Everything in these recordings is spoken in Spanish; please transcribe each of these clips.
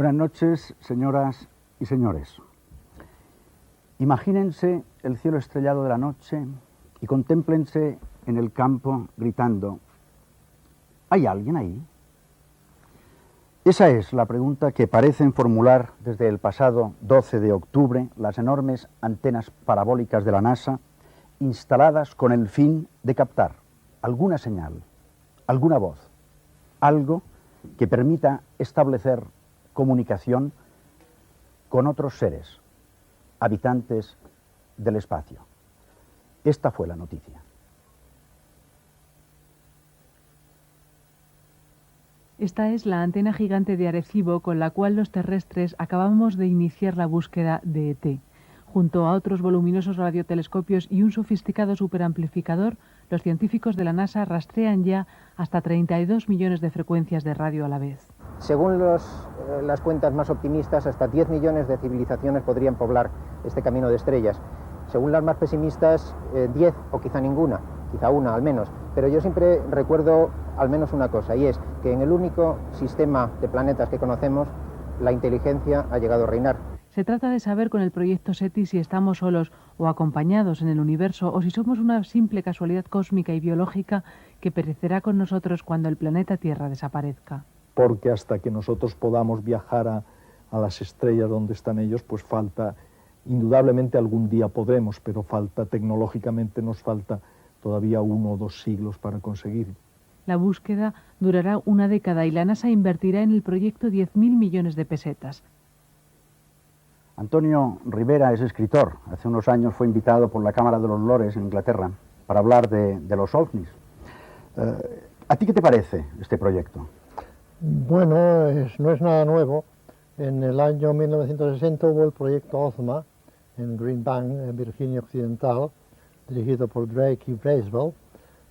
Buenas noches, señoras y señores. Imagínense el cielo estrellado de la noche y contémplense en el campo gritando: ¿hay alguien ahí? Esa es la pregunta que parecen formular desde el pasado 12 de octubre las enormes antenas parabólicas de la NASA, instaladas con el fin de captar alguna señal, alguna voz, algo que permita establecer comunicación con otros seres, habitantes del espacio. Esta fue la noticia. Esta es la antena gigante de Arecibo con la cual los terrestres acabamos de iniciar la búsqueda de ET. Junto a otros voluminosos radiotelescopios y un sofisticado superamplificador, los científicos de la NASA rastrean ya hasta 32 millones de frecuencias de radio a la vez. Según las cuentas más optimistas, hasta 10 millones de civilizaciones podrían poblar este camino de estrellas. Según las más pesimistas, 10 o quizá ninguna, quizá una al menos. Pero yo siempre recuerdo al menos una cosa, y es que en el único sistema de planetas que conocemos, la inteligencia ha llegado a reinar. Se trata de saber con el proyecto SETI si estamos solos o acompañados en el universo, o si somos una simple casualidad cósmica y biológica que perecerá con nosotros cuando el planeta Tierra desaparezca. Porque hasta que nosotros podamos viajar a las estrellas donde están ellos, pues falta, indudablemente algún día podremos, pero falta, tecnológicamente nos falta todavía 1 o 2 siglos para conseguirlo. La búsqueda durará una década y la NASA invertirá en el proyecto 10.000 millones de pesetas. Antonio Rivera es escritor. Hace unos años fue invitado por la Cámara de los Lores en Inglaterra para hablar de los ovnis. ¿A ti qué te parece este proyecto? Bueno, no es nada nuevo. En el año 1960 hubo el proyecto OZMA en Green Bank, en Virginia Occidental, dirigido por Drake y Bracewell,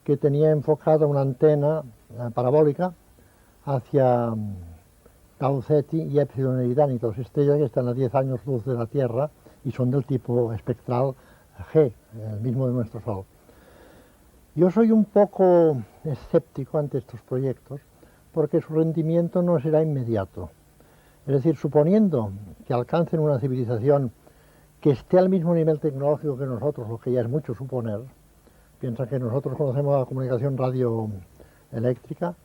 que tenía enfocada una antena parabólica hacia Tau Ceti y Epsilon Eridani, dos estrellas que están a 10 años luz de la Tierra y son del tipo espectral G, el mismo de nuestro Sol. Yo soy un poco escéptico ante estos proyectos porque su rendimiento no será inmediato. Es decir, suponiendo que alcancen una civilización que esté al mismo nivel tecnológico que nosotros, lo que ya es mucho suponer, piensa que nosotros conocemos la comunicación radioeléctrica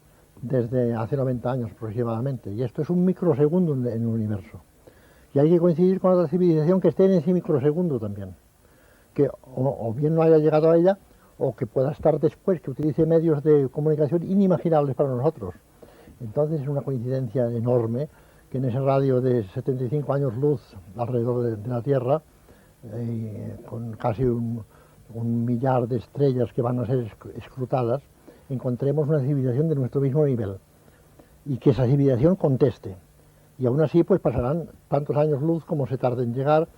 desde hace 90 años aproximadamente, y esto es un microsegundo en el universo. Y hay que coincidir con otra civilización que esté en ese microsegundo también, que o bien no haya llegado a ella, o que pueda estar después, que utilice medios de comunicación inimaginables para nosotros. Entonces es una coincidencia enorme que en ese radio de 75 años luz alrededor de la Tierra, con casi un millar de estrellas que van a ser escrutadas, encontremos una civilización de nuestro mismo nivel y que esa civilización conteste. Y aún así pues pasarán tantos años luz como se tarde en llegar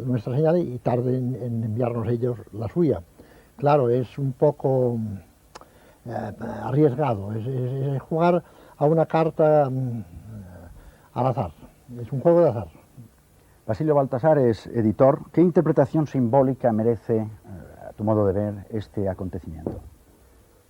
nuestra señal y tarde en enviarnos ellos la suya. Claro, es un poco arriesgado, es jugar a una carta al azar, es un juego de azar. Basilio Baltasar es editor. ¿Qué interpretación simbólica merece, a tu modo de ver, este acontecimiento?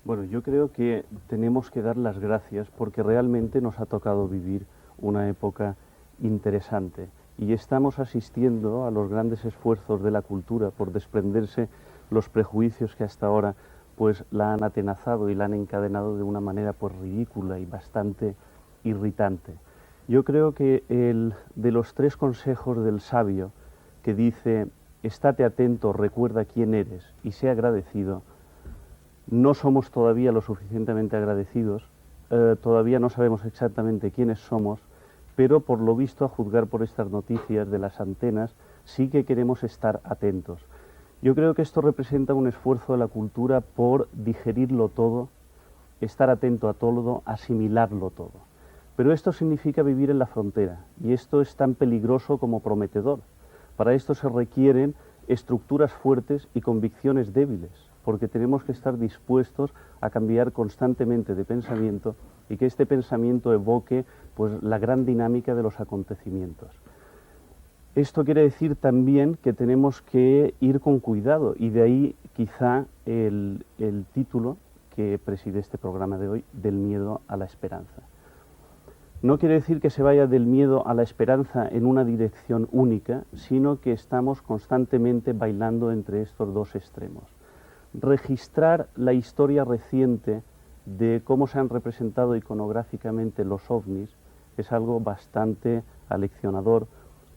Bueno, yo creo que tenemos que dar las gracias porque realmente nos ha tocado vivir una época interesante y estamos asistiendo a los grandes esfuerzos de la cultura por desprenderse los prejuicios que hasta ahora pues la han atenazado y la han encadenado de una manera pues ridícula y bastante irritante. Yo creo que de los 3 consejos del sabio que dice estate atento, recuerda quién eres y sé agradecido, no somos todavía lo suficientemente agradecidos, todavía no sabemos exactamente quiénes somos, pero por lo visto, a juzgar por estas noticias de las antenas, sí que queremos estar atentos. Yo creo que esto representa un esfuerzo de la cultura por digerirlo todo, estar atento a todo, asimilarlo todo. Pero esto significa vivir en la frontera, y esto es tan peligroso como prometedor. Para esto se requieren estructuras fuertes y convicciones débiles, porque tenemos que estar dispuestos a cambiar constantemente de pensamiento y que este pensamiento evoque pues, la gran dinámica de los acontecimientos. Esto quiere decir también que tenemos que ir con cuidado y de ahí quizá el título que preside este programa de hoy, del miedo a la esperanza. No quiere decir que se vaya del miedo a la esperanza en una dirección única, sino que estamos constantemente bailando entre estos dos extremos. Registrar la historia reciente de cómo se han representado iconográficamente los ovnis es algo bastante aleccionador,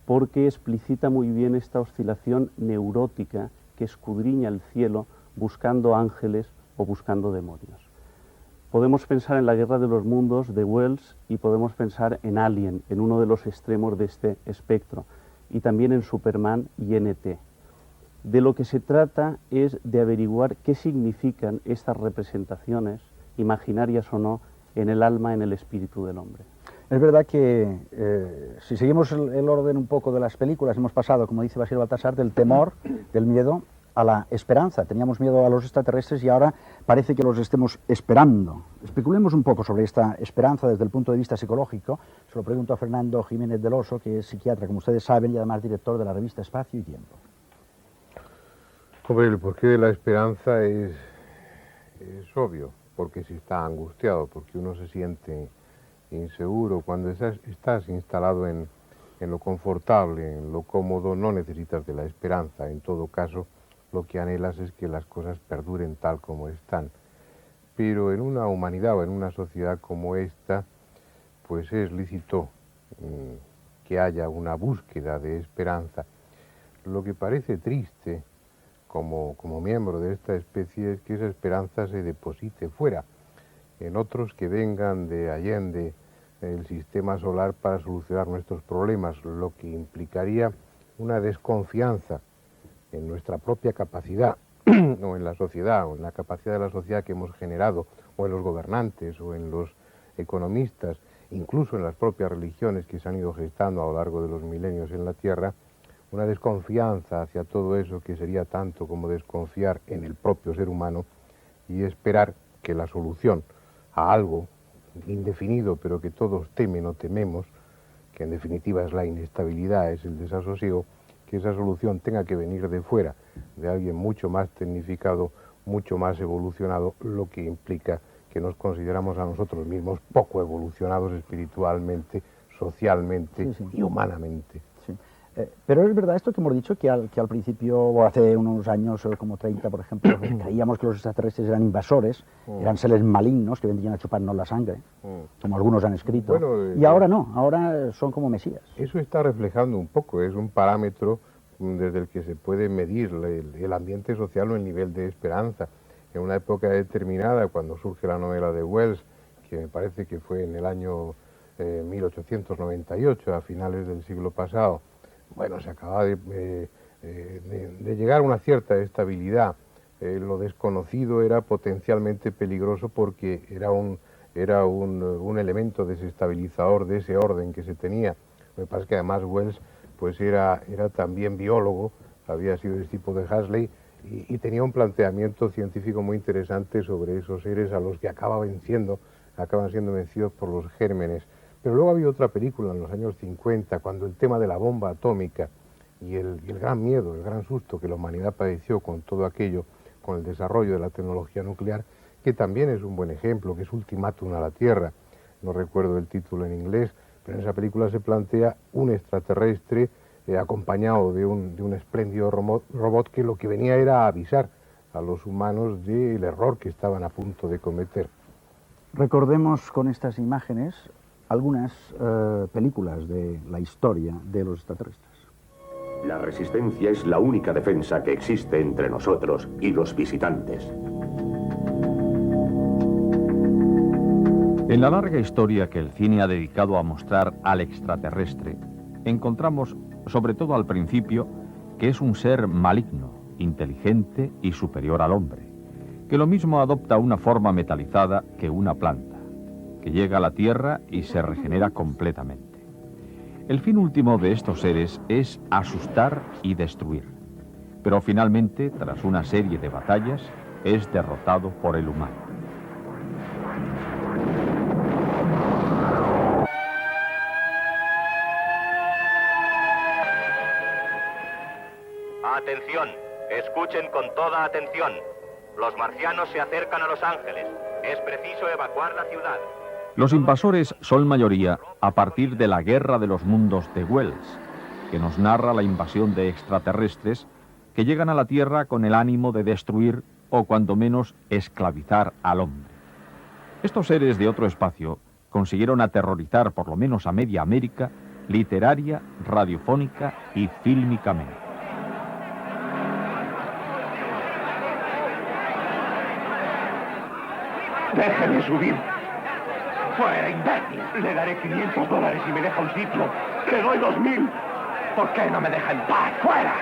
porque explicita muy bien esta oscilación neurótica que escudriña el cielo buscando ángeles o buscando demonios. Podemos pensar en La Guerra de los Mundos de Wells y podemos pensar en Alien, en uno de los extremos de este espectro, y también en Superman y en ET. De lo que se trata es de averiguar qué significan estas representaciones, imaginarias o no, en el alma, en el espíritu del hombre. Es verdad que si seguimos el orden un poco de las películas, hemos pasado, como dice Basil Baltasar, del temor, del miedo, a la esperanza. Teníamos miedo a los extraterrestres y ahora parece que los estemos esperando. Especulemos un poco sobre esta esperanza desde el punto de vista psicológico. Se lo pregunto a Fernando Jiménez del Oso, que es psiquiatra, como ustedes saben, y además director de la revista Espacio y Tiempo. Hombre, el porqué de la esperanza es obvio, porque se está angustiado, porque uno se siente inseguro. Cuando estás instalado en lo confortable, en lo cómodo, no necesitas de la esperanza. En todo caso, lo que anhelas es que las cosas perduren tal como están. Pero en una humanidad o en una sociedad como esta, pues es lícito que haya una búsqueda de esperanza. Lo que parece triste como miembro de esta especie es que esa esperanza se deposite fuera, en otros que vengan de allende el sistema solar para solucionar nuestros problemas, lo que implicaría una desconfianza en nuestra propia capacidad, o en la sociedad, o en la capacidad de la sociedad que hemos generado, o en los gobernantes, o en los economistas, incluso en las propias religiones que se han ido gestando a lo largo de los milenios en la Tierra, una desconfianza hacia todo eso que sería tanto como desconfiar en el propio ser humano y esperar que la solución a algo indefinido, pero que todos temen o tememos, que en definitiva es la inestabilidad, es el desasosiego, que esa solución tenga que venir de fuera, de alguien mucho más tecnificado, mucho más evolucionado, lo que implica que nos consideramos a nosotros mismos poco evolucionados espiritualmente, socialmente y humanamente. Sí. Pero es verdad esto que hemos dicho, que al principio, o hace unos años, como 30 por ejemplo, creíamos que los extraterrestres eran invasores, eran seres malignos que vendrían a chuparnos la sangre, como algunos han escrito, bueno, y ahora no, ahora son como mesías. Eso está reflejando un poco, es un parámetro desde el que se puede medir el ambiente social o el nivel de esperanza. En una época determinada, cuando surge la novela de Wells, que me parece que fue en el año 1898, a finales del siglo pasado, bueno, se acaba de llegar a una cierta estabilidad. Lo desconocido era potencialmente peligroso porque era un elemento desestabilizador de ese orden que se tenía. Me parece que además Wells pues era también biólogo, había sido discípulo de Huxley y tenía un planteamiento científico muy interesante sobre esos seres a los que acaban siendo vencidos por los gérmenes. Pero luego había otra película en los años 50, cuando el tema de la bomba atómica y el gran miedo, el gran susto que la humanidad padeció con todo aquello, con el desarrollo de la tecnología nuclear, que también es un buen ejemplo, que es Ultimátum a la Tierra. No recuerdo el título en inglés, pero en esa película se plantea un extraterrestre acompañado de un espléndido robot que lo que venía era a avisar a los humanos del error que estaban a punto de cometer. Recordemos con estas imágenes algunas películas de la historia de los extraterrestres. La resistencia es la única defensa que existe entre nosotros y los visitantes. En la larga historia que el cine ha dedicado a mostrar al extraterrestre, encontramos, sobre todo al principio, que es un ser maligno, inteligente y superior al hombre, que lo mismo adopta una forma metalizada que una planta, que llega a la Tierra y se regenera completamente. El fin último de estos seres es asustar y destruir, pero finalmente, tras una serie de batallas, es derrotado por el humano. Atención, escuchen con toda atención. Los marcianos se acercan a Los Ángeles. Es preciso evacuar la ciudad. Los invasores son mayoría a partir de la Guerra de los Mundos de Wells, que nos narra la invasión de extraterrestres que llegan a la Tierra con el ánimo de destruir o cuando menos esclavizar al hombre. Estos seres de otro espacio consiguieron aterrorizar por lo menos a media América, literaria, radiofónica y fílmicamente. ¡Déjeme subir! ¡Fuera, imbécil! Le daré $500 si me deja un sitio. ¡Le doy 2.000! ¿Por qué no me deja en paz? ¡Fuera!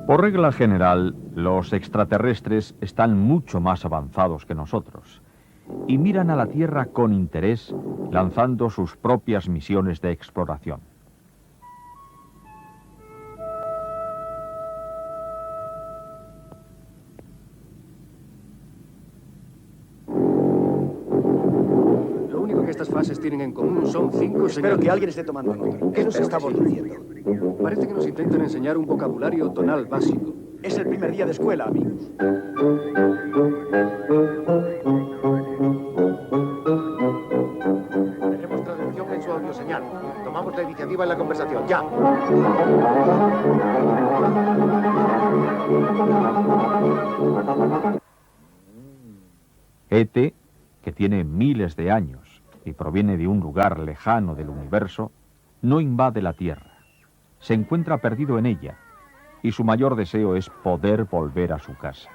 Por regla general, los extraterrestres están mucho más avanzados que nosotros y miran a la Tierra con interés, lanzando sus propias misiones de exploración. Lo único que estas fases tienen en común son 5 señales. Espero que alguien esté tomando nota. ¿Qué nos estamos diciendo? Parece que nos intentan enseñar un vocabulario tonal básico. Es el primer día de escuela, amigos. Tenemos traducción en su audioseñal. Tomamos la iniciativa en la conversación. ¡Ya! ET, que tiene miles de años y proviene de un lugar lejano del universo, no invade la Tierra. Se encuentra perdido en ella y su mayor deseo es poder volver a su casa.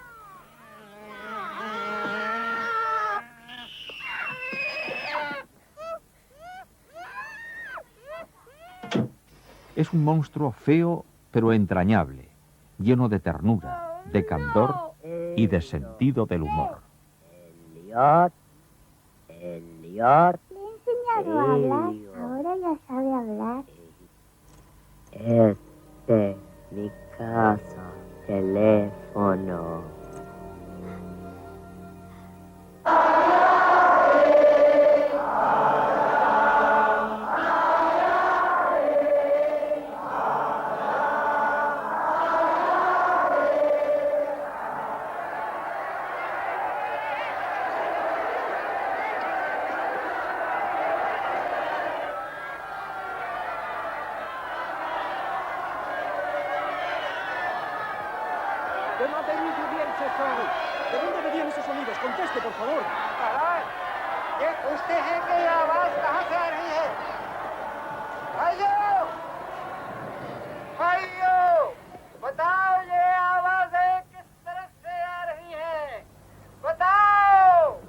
Es un monstruo feo pero entrañable, lleno de ternura, de candor y de sentido del humor. Elliot. Le he enseñado a hablar, ahora ya sabe hablar. Mi casa, teléfono. ¿De dónde venían esos sonidos? Conteste, por favor. ¿Usted es que ya basta hacer? ¡Ayo! ¡Ayo! ¡Batao ye आवाज है किस तरफ से आ रही है? ¡Batao!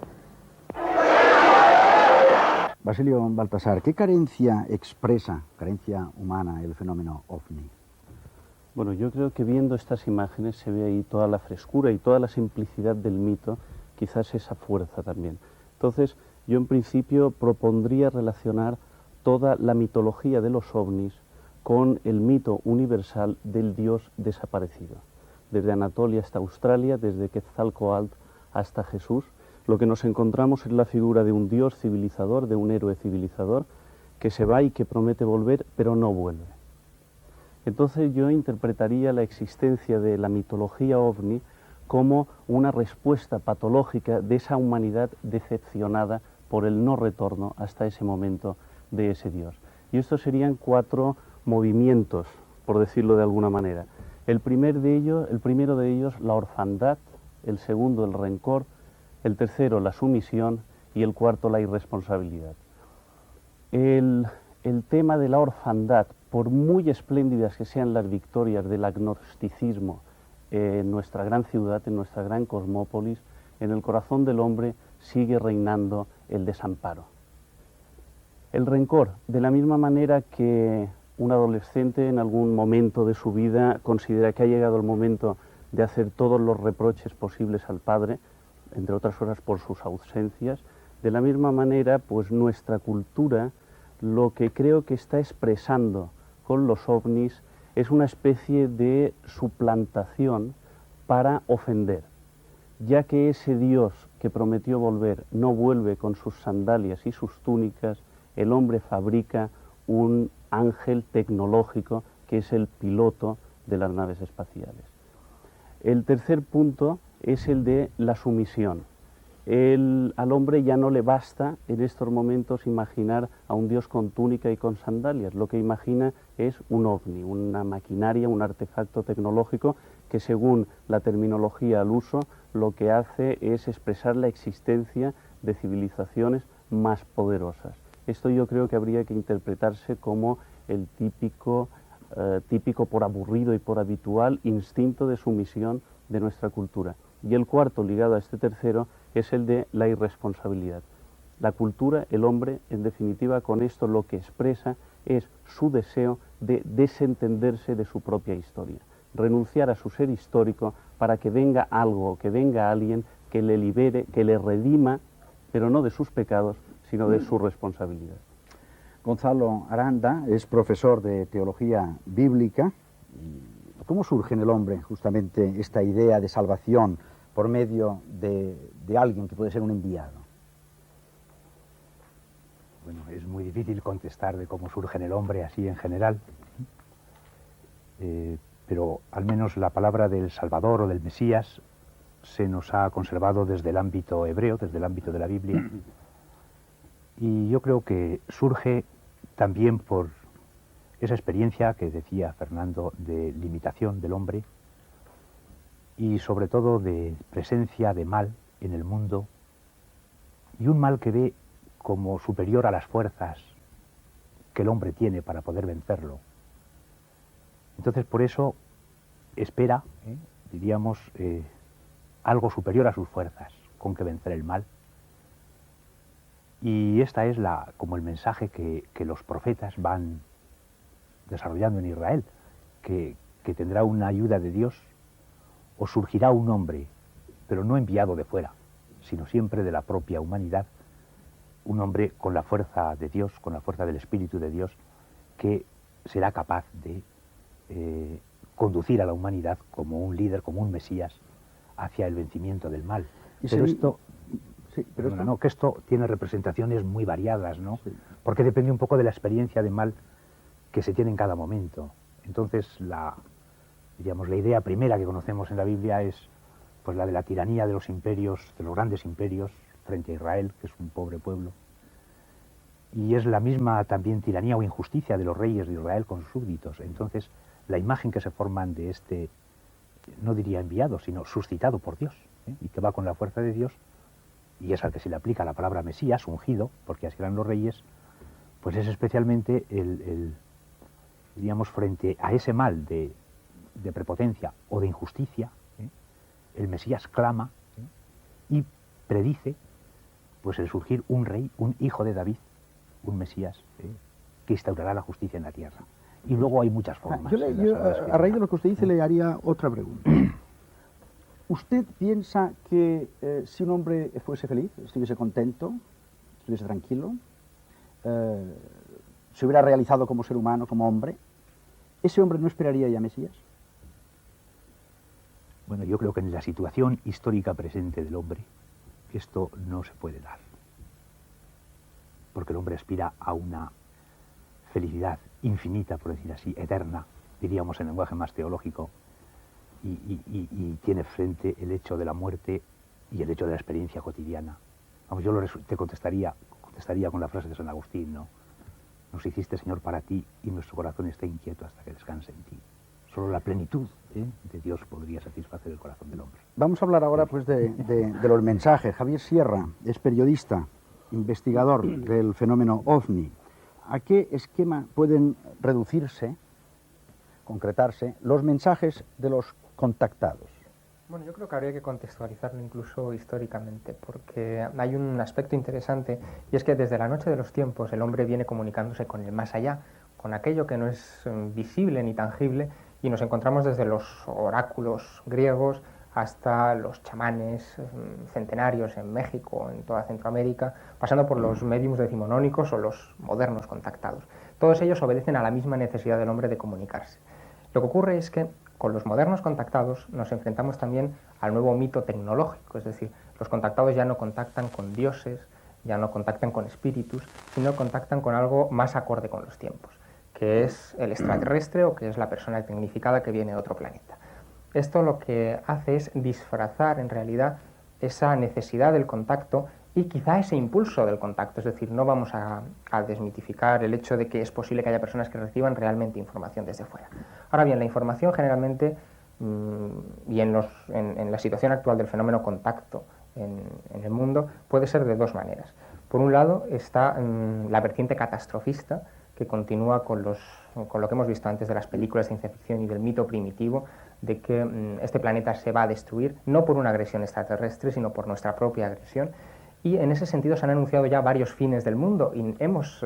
Basilio Baltasar, ¿qué carencia expresa, carencia humana, el fenómeno OVNI? Bueno, yo creo que viendo estas imágenes se ve ahí toda la frescura y toda la simplicidad del mito, quizás esa fuerza también. Entonces, yo en principio propondría relacionar toda la mitología de los ovnis con el mito universal del dios desaparecido. Desde Anatolia hasta Australia, desde Quetzalcóatl hasta Jesús, lo que nos encontramos es la figura de un dios civilizador, de un héroe civilizador, que se va y que promete volver, pero no vuelve. Entonces yo interpretaría la existencia de la mitología ovni como una respuesta patológica de esa humanidad decepcionada por el no retorno hasta ese momento de ese Dios. Y estos serían 4 movimientos, por decirlo de alguna manera. El primero de ellos, la orfandad, el segundo, el rencor, el tercero, la sumisión y el cuarto, la irresponsabilidad. El tema de la orfandad, por muy espléndidas que sean las victorias del agnosticismo en nuestra gran ciudad, en nuestra gran cosmópolis, en el corazón del hombre sigue reinando el desamparo. El rencor, de la misma manera que un adolescente en algún momento de su vida considera que ha llegado el momento de hacer todos los reproches posibles al padre, entre otras cosas por sus ausencias, de la misma manera, pues nuestra cultura lo que creo que está expresando con los ovnis es una especie de suplantación para ofender, ya que ese Dios que prometió volver no vuelve con sus sandalias y sus túnicas, el hombre fabrica un ángel tecnológico que es el piloto de las naves espaciales. El tercer punto es el de la sumisión. Al hombre ya no le basta en estos momentos imaginar a un Dios con túnica y con sandalias, lo que imagina es un ovni, una maquinaria, un artefacto tecnológico que según la terminología al uso lo que hace es expresar la existencia de civilizaciones más poderosas. Esto yo creo que habría que interpretarse como el típico por aburrido y por habitual instinto de sumisión de nuestra cultura. Y el cuarto, ligado a este tercero, es el de la irresponsabilidad. La cultura, el hombre, en definitiva, con esto lo que expresa es su deseo de desentenderse de su propia historia, renunciar a su ser histórico para que venga algo, que venga alguien que le libere, que le redima, pero no de sus pecados, sino de su responsabilidad. Gonzalo Aranda es profesor de teología bíblica. ¿Cómo surge en el hombre justamente esta idea de salvación por medio de alguien que puede ser un enviado? Bueno, es muy difícil contestar de cómo surge en el hombre así en general, pero al menos la palabra del Salvador o del Mesías se nos ha conservado desde el ámbito hebreo, desde el ámbito de la Biblia, y yo creo que surge también por esa experiencia que decía Fernando de limitación del hombre y sobre todo de presencia de mal en el mundo, y un mal que ve como superior a las fuerzas que el hombre tiene para poder vencerlo. Entonces por eso espera, diríamos, algo superior a sus fuerzas con que vencer el mal. Y esta es como el mensaje que los profetas van desarrollando en Israel, que tendrá una ayuda de Dios, o surgirá un hombre, pero no enviado de fuera, sino siempre de la propia humanidad, un hombre con la fuerza de Dios, con la fuerza del Espíritu de Dios, que será capaz de conducir a la humanidad como un líder, como un Mesías, hacia el vencimiento del mal. Pero esto tiene representaciones muy variadas, ¿no? Sí. Porque depende un poco de la experiencia de mal que se tiene en cada momento. Entonces, la idea primera que conocemos en la Biblia es pues la de la tiranía de los imperios, de los grandes imperios, frente a Israel, que es un pobre pueblo. Y es la misma también tiranía o injusticia de los reyes de Israel con sus súbditos. Entonces, la imagen que se forman de este, no diría enviado, sino suscitado por Dios, y que va con la fuerza de Dios, y es al que se le aplica la palabra Mesías, ungido, porque así eran los reyes, pues es especialmente diríamos, frente a ese mal de prepotencia o de injusticia, el Mesías clama y predice pues el surgir un rey, un hijo de David, un Mesías, que instaurará la justicia en la tierra. Y luego hay muchas formas. Yo, a raíz de lo que usted dice, le haría otra pregunta. ¿Usted piensa que si un hombre fuese feliz, estuviese contento, estuviese tranquilo, se hubiera realizado como ser humano, como hombre, ese hombre no esperaría ya Mesías? Bueno, yo creo que en la situación histórica presente del hombre, esto no se puede dar. Porque el hombre aspira a una felicidad infinita, por decir así, eterna, diríamos en lenguaje más teológico, y tiene frente el hecho de la muerte y el hecho de la experiencia cotidiana. Vamos, yo te contestaría con la frase de San Agustín, ¿no? Nos hiciste, Señor, para ti, y nuestro corazón está inquieto hasta que descanse en ti. Solo la plenitud de Dios podría satisfacer el corazón del hombre. Vamos a hablar ahora pues de los mensajes. Javier Sierra es periodista, investigador del fenómeno OVNI. ¿A qué esquema pueden reducirse, concretarse, los mensajes de los contactados? Bueno, yo creo que habría que contextualizarlo incluso históricamente, porque hay un aspecto interesante, y es que desde la noche de los tiempos el hombre viene comunicándose con el más allá, con aquello que no es visible ni tangible, y nos encontramos desde los oráculos griegos hasta los chamanes centenarios en México, en toda Centroamérica, pasando por los médiums decimonónicos o los modernos contactados. Todos ellos obedecen a la misma necesidad del hombre de comunicarse. Lo que ocurre es que con los modernos contactados nos enfrentamos también al nuevo mito tecnológico, es decir, los contactados ya no contactan con dioses, ya no contactan con espíritus, sino contactan con algo más acorde con los tiempos, que es el extraterrestre o que es la persona tecnificada que viene de otro planeta. Esto lo que hace es disfrazar en realidad esa necesidad del contacto y quizá ese impulso del contacto, es decir, no vamos a desmitificar el hecho de que es posible que haya personas que reciban realmente información desde fuera. Ahora bien, la información generalmente, y en la situación actual del fenómeno contacto en el mundo, puede ser de dos maneras. Por un lado está la vertiente catastrofista, que continúa con lo que hemos visto antes de las películas de ciencia ficción y del mito primitivo, de que este planeta se va a destruir, no por una agresión extraterrestre, sino por nuestra propia agresión. Y en ese sentido se han anunciado ya varios fines del mundo y hemos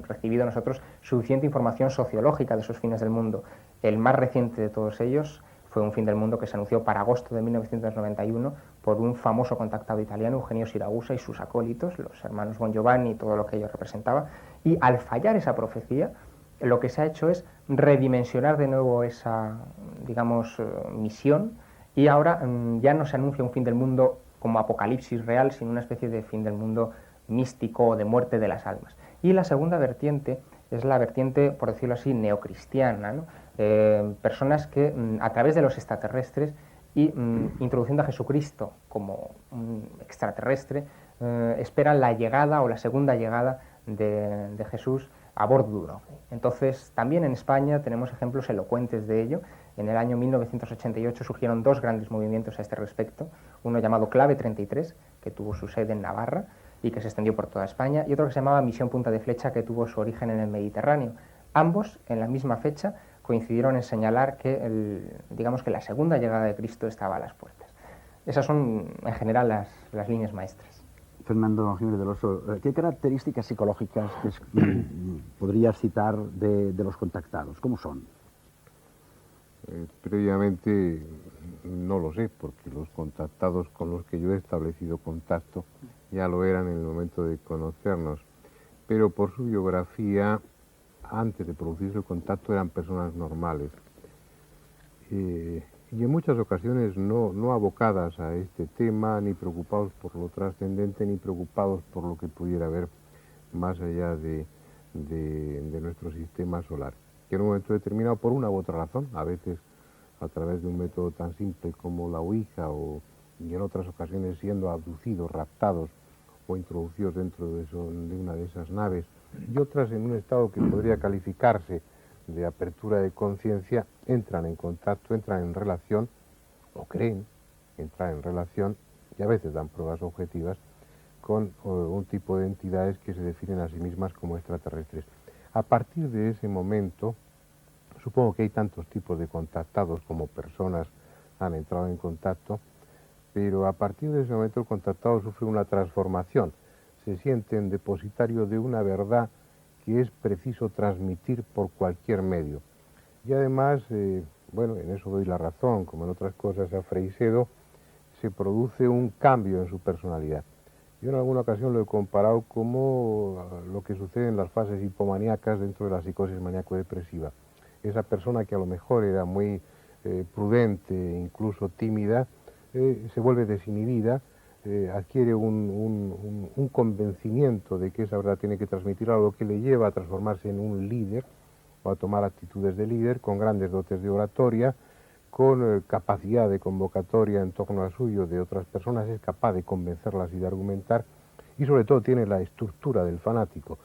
recibido nosotros suficiente información sociológica de esos fines del mundo. El más reciente de todos ellos fue un fin del mundo que se anunció para agosto de 1991 por un famoso contactado italiano, Eugenio Siragusa, y sus acólitos, los hermanos Bon Giovanni y todo lo que ello representaba. Y al fallar esa profecía, lo que se ha hecho es redimensionar de nuevo esa, digamos, misión, y ahora ya no se anuncia un fin del mundo como apocalipsis real, sino una especie de fin del mundo místico o de muerte de las almas. Y la segunda vertiente es la vertiente, por decirlo así, neocristiana, ¿no? Personas que a través de los extraterrestres y introduciendo a Jesucristo como un extraterrestre, esperan la llegada o la segunda llegada de Jesús a bordo de un ovni. Entonces, también en España tenemos ejemplos elocuentes de ello. En el año 1988 surgieron dos grandes movimientos a este respecto, uno llamado Clave 33, que tuvo su sede en Navarra y que se extendió por toda España, y otro que se llamaba Misión Punta de Flecha, que tuvo su origen en el Mediterráneo. Ambos, en la misma fecha, coincidieron en señalar que, digamos que la segunda llegada de Cristo estaba a las puertas. Esas son, en general, las líneas maestras. Fernando Jiménez del Oso, ¿qué características psicológicas podrías citar de los contactados? ¿Cómo son? Previamente no lo sé, porque los contactados con los que yo he establecido contacto ya lo eran en el momento de conocernos, pero por su biografía, antes de producirse el contacto, eran personas normales. Y en muchas ocasiones no abocadas a este tema, ni preocupados por lo trascendente, ni preocupados por lo que pudiera haber más allá de nuestro sistema solar. Que en un momento determinado, por una u otra razón, a veces a través de un método tan simple como la Ouija, y en otras ocasiones siendo abducidos, raptados o introducidos dentro de una de esas naves, y otras en un estado que podría calificarse de apertura de conciencia, entran en contacto, entran en relación, o creen entrar en relación, y a veces dan pruebas objetivas, con un tipo de entidades que se definen a sí mismas como extraterrestres. A partir de ese momento, supongo que hay tantos tipos de contactados como personas han entrado en contacto, pero a partir de ese momento el contactado sufre una transformación, se siente en depositario de una verdad que es preciso transmitir por cualquier medio. Y además, bueno, en eso doy la razón, como en otras cosas a Freixedo, se produce un cambio en su personalidad. Yo en alguna ocasión lo he comparado como lo que sucede en las fases hipomaníacas dentro de la psicosis maníaco-depresiva. Esa persona que a lo mejor era muy prudente, incluso tímida, se vuelve desinhibida, adquiere un convencimiento de que esa verdad tiene que transmitir algo que le lleva a transformarse en un líder o a tomar actitudes de líder con grandes dotes de oratoria, con capacidad de convocatoria en torno a suyo de otras personas, es capaz de convencerlas y de argumentar, y sobre todo tiene la estructura del fanático,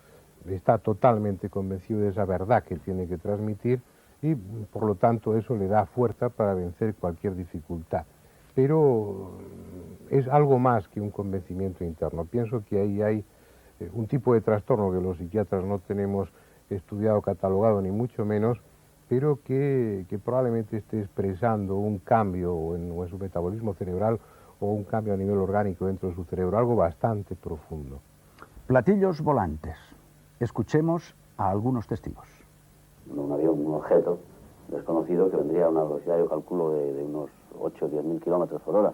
está totalmente convencido de esa verdad que tiene que transmitir y por lo tanto eso le da fuerza para vencer cualquier dificultad. Pero es algo más que un convencimiento interno. Pienso que ahí hay un tipo de trastorno que los psiquiatras no tenemos estudiado, catalogado, ni mucho menos, pero que probablemente esté expresando un cambio en su metabolismo cerebral o un cambio a nivel orgánico dentro de su cerebro, algo bastante profundo. Platillos volantes. Escuchemos a algunos testigos. Un avión, un objeto desconocido que vendría a una velocidad, yo calculo, de unos 8 o 10.000 kilómetros por hora.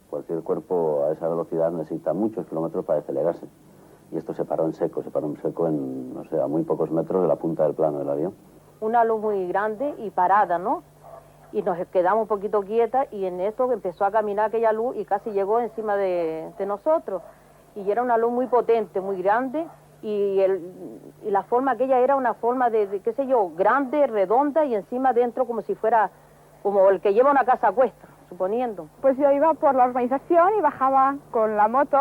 Cualquier cuerpo a esa velocidad necesita muchos kilómetros para desplegarse. y esto se paró en seco en, no sé, a muy pocos metros de la punta del plano del avión. Una luz muy grande y parada, ¿no? Y nos quedamos un poquito quietas y en esto empezó a caminar aquella luz y casi llegó encima de nosotros. Y era una luz muy potente, muy grande, y la forma aquella era una forma de qué sé yo, grande, redonda y encima dentro como si fuera como el que lleva una casa a cuesta, suponiendo. Pues yo iba por la urbanización y bajaba con la moto,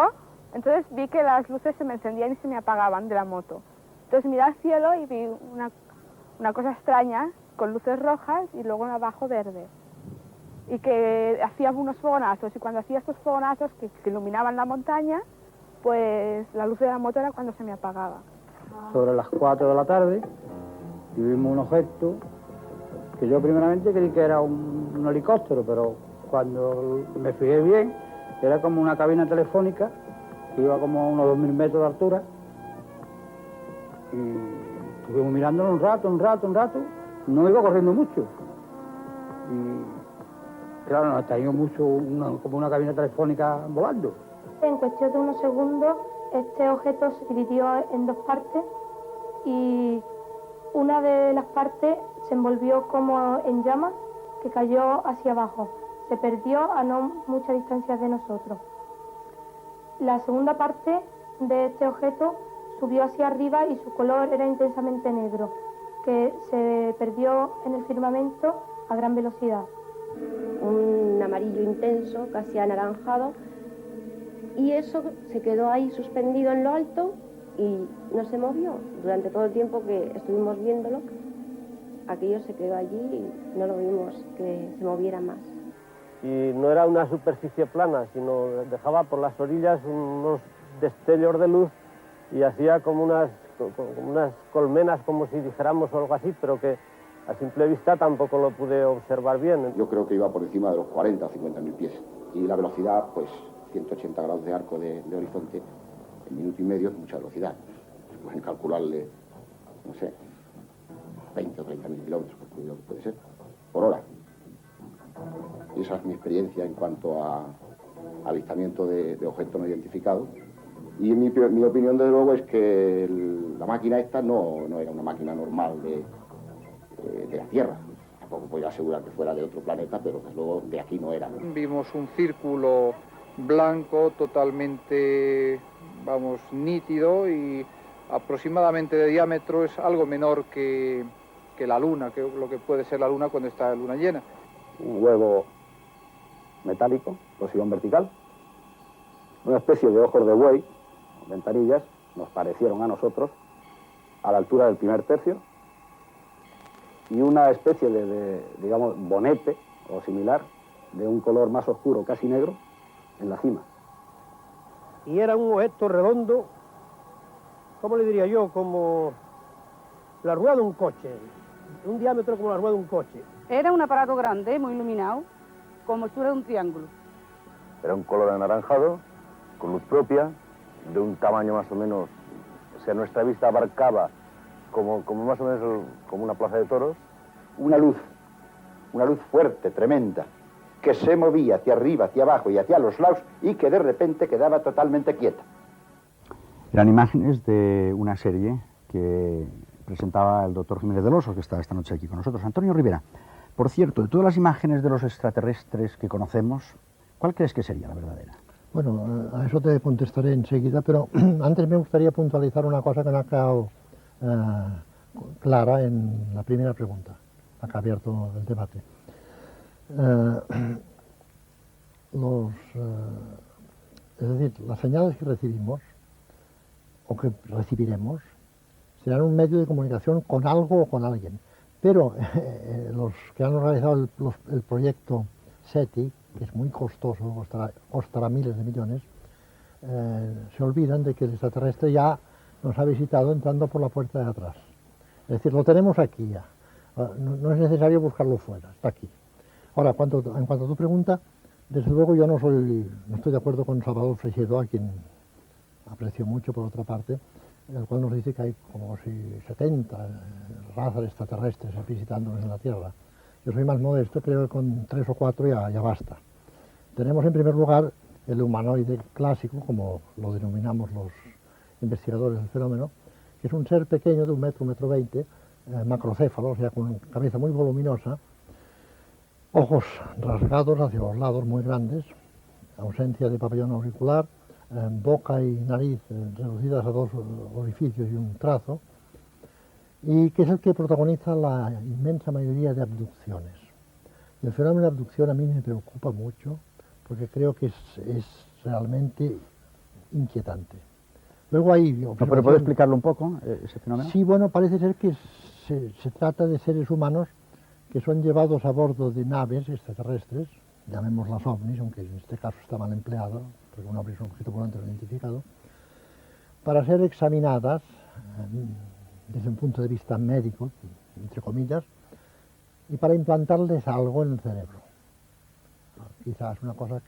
entonces vi que las luces se me encendían y se me apagaban de la moto. Entonces miré al cielo y vi una cosa extraña con luces rojas y luego abajo verde. Y que hacía unos fogonazos, y cuando hacía estos fogonazos que iluminaban la montaña, pues la luz de la moto era cuando se me apagaba. Sobre las 4 de la tarde y vimos un objeto que yo primeramente creí que era un helicóptero, pero cuando me fijé bien era como una cabina telefónica que iba como a unos 2000 metros de altura, y estuvimos mirándolo un rato, no iba corriendo mucho, y claro, nos extrañó mucho como una cabina telefónica volando. En cuestión de unos segundos, este objeto se dividió en dos partes y una de las partes se envolvió como en llamas que cayó hacia abajo. Se perdió a no mucha distancia de nosotros. La segunda parte de este objeto subió hacia arriba y su color era intensamente negro, que se perdió en el firmamento a gran velocidad. Un amarillo intenso, casi anaranjado, y eso se quedó ahí suspendido en lo alto y no se movió. Durante todo el tiempo que estuvimos viéndolo, aquello se quedó allí y no lo vimos que se moviera más. Y no era una superficie plana, sino dejaba por las orillas unos destellos de luz y hacía como unas colmenas, como si dijéramos o algo así, pero que a simple vista tampoco lo pude observar bien. Yo creo que iba por encima de los 40 o 50.000 pies. Y la velocidad, pues 180 grados de arco de horizonte, en minuto y medio es mucha velocidad. Se pueden calcularle, no sé, 20 o 30.000 kilómetros, puede ser, por hora. Y esa es mi experiencia en cuanto a avistamiento de objetos no identificados. Y mi opinión, desde luego, es que la máquina esta no era una máquina normal de la Tierra. Tampoco podía asegurar que fuera de otro planeta, pero desde luego de aquí no era. Vimos un círculo blanco totalmente, vamos, nítido y aproximadamente de diámetro, es algo menor que la Luna, que lo que puede ser la Luna cuando está en luna llena. Un huevo metálico, posición vertical, una especie de ojos de buey, ventanillas, nos parecieron a nosotros, a la altura del primer tercio, y una especie de digamos, bonete o similar, de un color más oscuro, casi negro, en la cima. Y era un objeto redondo, ¿cómo le diría yo? Como la rueda de un coche, un diámetro como la rueda de un coche. Era un aparato grande, muy iluminado, como si fuera un triángulo. Era un color anaranjado, con luz propia, de un tamaño más o menos, o sea, nuestra vista abarcaba como más o menos como una plaza de toros. Una luz fuerte, tremenda, que se movía hacia arriba, hacia abajo y hacia los lados y que de repente quedaba totalmente quieta. Eran imágenes de una serie que presentaba el doctor Jiménez del Oso, que está esta noche aquí con nosotros. Antonio Rivera, por cierto, de todas las imágenes de los extraterrestres que conocemos, ¿cuál crees que sería la verdadera? Bueno, a eso te contestaré enseguida, pero antes me gustaría puntualizar una cosa que no ha quedado clara en la primera pregunta, la que ha abierto el debate. Es decir, las señales que recibimos o que recibiremos serán un medio de comunicación con algo o con alguien, pero los que han realizado el proyecto SETI, que es muy costoso, costará miles de millones, se olvidan de que el extraterrestre ya nos ha visitado entrando por la puerta de atrás. Es decir, lo tenemos aquí ya. No es necesario buscarlo fuera, está aquí. Ahora, en cuanto a tu pregunta, desde luego yo no estoy de acuerdo con Salvador Freixedo, a quien aprecio mucho por otra parte, el cual nos dice que hay como si 70 razas extraterrestres visitándonos en la Tierra. Yo soy más modesto, creo que con 3 o 4 ya basta. Tenemos en primer lugar el humanoide clásico, como lo denominamos los investigadores del fenómeno, que es un ser pequeño de 1 metro, 1,20 m, macrocéfalo, o sea, con una cabeza muy voluminosa, ojos rasgados hacia los lados muy grandes, ausencia de pabellón auricular, boca y nariz reducidas a 2 orificios y un trazo, y que es el que protagoniza la inmensa mayoría de abducciones. El fenómeno de abducción a mí me preocupa mucho porque creo que es realmente inquietante. Luego hay ¿Pero puede explicarlo un poco, ese fenómeno? Sí, bueno, parece ser que se trata de seres humanos que son llevados a bordo de naves extraterrestres, llamémoslas ovnis, aunque en este caso está mal empleado, porque un ovni es un objeto volante no identificado, para ser examinadas desde un punto de vista médico, entre comillas, y para implantarles algo en el cerebro. Quizás una cosa,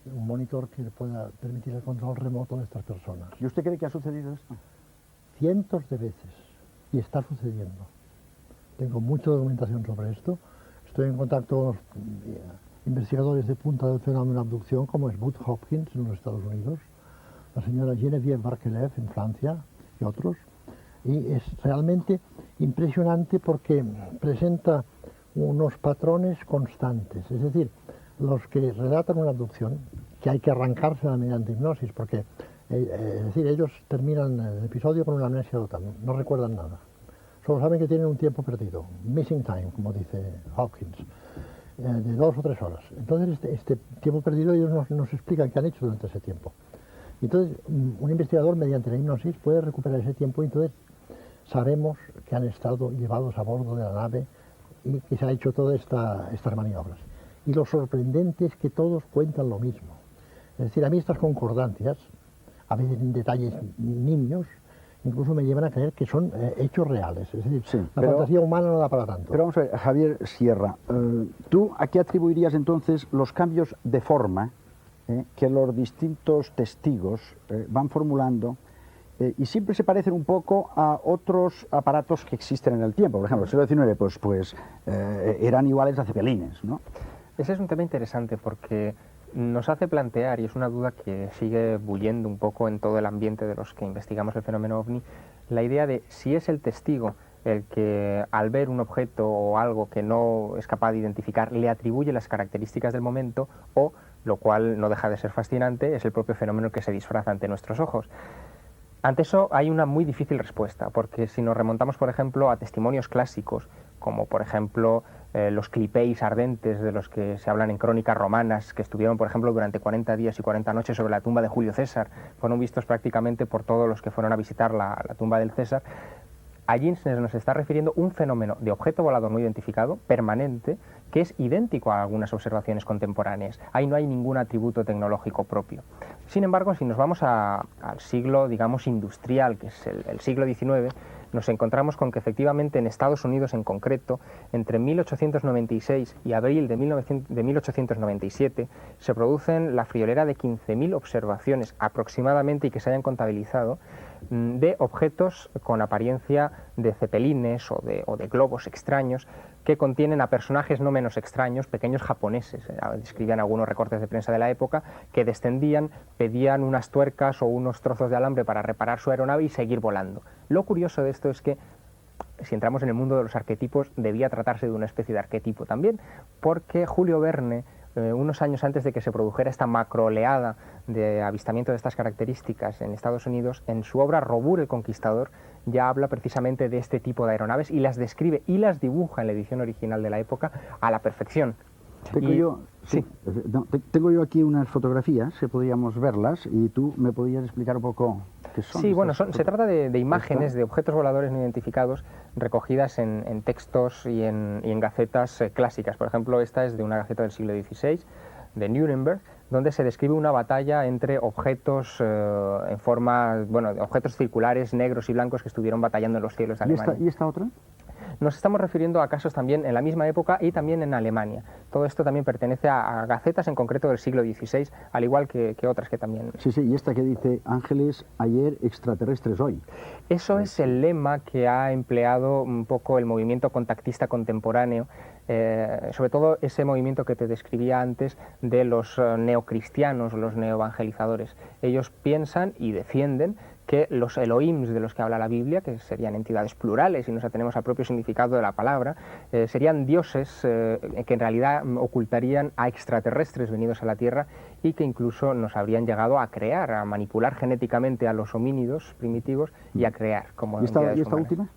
un monitor que le pueda permitir el control remoto de estas personas. ¿Y usted cree que ha sucedido esto? Cientos de veces, y está sucediendo. Tengo mucha documentación sobre esto. Estoy en contacto con los investigadores de punta del fenómeno de abducción, como es Bud Hopkins en los Estados Unidos, la señora Geneviève Barkelev en Francia y otros. Y es realmente impresionante porque presenta unos patrones constantes. Es decir, los que relatan una abducción, que hay que arrancársela mediante hipnosis, porque es decir, ellos terminan el episodio con una amnesia total, no recuerdan nada. Solo saben que tienen un tiempo perdido, missing time, como dice Hopkins, de 2 o 3 horas. Entonces, este tiempo perdido ellos nos explican qué han hecho durante ese tiempo. Entonces, un investigador, mediante la hipnosis, puede recuperar ese tiempo y entonces sabemos que han estado llevados a bordo de la nave y que se ha hecho todas estas maniobras. Y lo sorprendente es que todos cuentan lo mismo. Es decir, a mí estas concordancias, a veces en detalles nimios, incluso me llevan a creer que son hechos reales. Es decir, sí, la fantasía humana no da para tanto. Pero vamos a ver, Javier Sierra, ¿tú a qué atribuirías entonces los cambios de forma que los distintos testigos van formulando y siempre se parecen un poco a otros aparatos que existen en el tiempo? Por ejemplo, el siglo XIX pues eran iguales a cepelines, ¿no? Ese es un tema interesante porque nos hace plantear, y es una duda que sigue bullendo un poco en todo el ambiente de los que investigamos el fenómeno OVNI, la idea de si es el testigo el que al ver un objeto o algo que no es capaz de identificar le atribuye las características del momento o, lo cual no deja de ser fascinante, es el propio fenómeno que se disfraza ante nuestros ojos. Ante eso hay una muy difícil respuesta, porque si nos remontamos, por ejemplo, a testimonios clásicos, como por ejemplo los clipeis ardentes de los que se hablan en crónicas romanas, que estuvieron, por ejemplo, durante 40 días y 40 noches sobre la tumba de Julio César, fueron vistos prácticamente por todos los que fueron a visitar la tumba del César. Allí se nos está refiriendo un fenómeno de objeto volador no identificado, permanente, que es idéntico a algunas observaciones contemporáneas. Ahí no hay ningún atributo tecnológico propio. Sin embargo, si nos vamos al siglo, digamos, industrial, que es el siglo XIX, nos encontramos con que efectivamente en Estados Unidos en concreto, entre 1896 y abril de 1897, se producen la friolera de 15.000 observaciones aproximadamente y que se hayan contabilizado de objetos con apariencia de cepelines o de globos extraños que contienen a personajes no menos extraños, pequeños japoneses, describían algunos recortes de prensa de la época, que descendían, pedían unas tuercas o unos trozos de alambre para reparar su aeronave y seguir volando. Lo curioso de esto es que, si entramos en el mundo de los arquetipos, debía tratarse de una especie de arquetipo también, porque Julio Verne, unos años antes de que se produjera esta macroleada de avistamiento de estas características en Estados Unidos, en su obra Robur el Conquistador ya habla precisamente de este tipo de aeronaves y las describe y las dibuja en la edición original de la época a la perfección. Tengo yo aquí unas fotografías, podríamos verlas, y tú me podrías explicar un poco qué son. Sí, bueno, se trata de imágenes de objetos voladores no identificados recogidas en textos y en gacetas clásicas. Por ejemplo, esta es de una gaceta del siglo XVI, de Nuremberg, donde se describe una batalla entre objetos en forma, bueno, objetos circulares negros y blancos que estuvieron batallando en los cielos de Alemania. ¿Y esta otra? Nos estamos refiriendo a casos también en la misma época y también en Alemania. Todo esto también pertenece a gacetas en concreto del siglo XVI, al igual que otras que también... Sí, y esta que dice ángeles ayer, extraterrestres hoy. Eso es el lema que ha empleado un poco el movimiento contactista contemporáneo, sobre todo ese movimiento que te describía antes de los neocristianos, los neoevangelizadores. Ellos piensan y defienden que los Elohims de los que habla la Biblia, que serían entidades plurales y nos atenemos al propio significado de la palabra, serían dioses que en realidad ocultarían a extraterrestres venidos a la Tierra y que incluso nos habrían llegado a crear, a manipular genéticamente a los homínidos primitivos y a crear como entidades ¿Y esta humanas. última?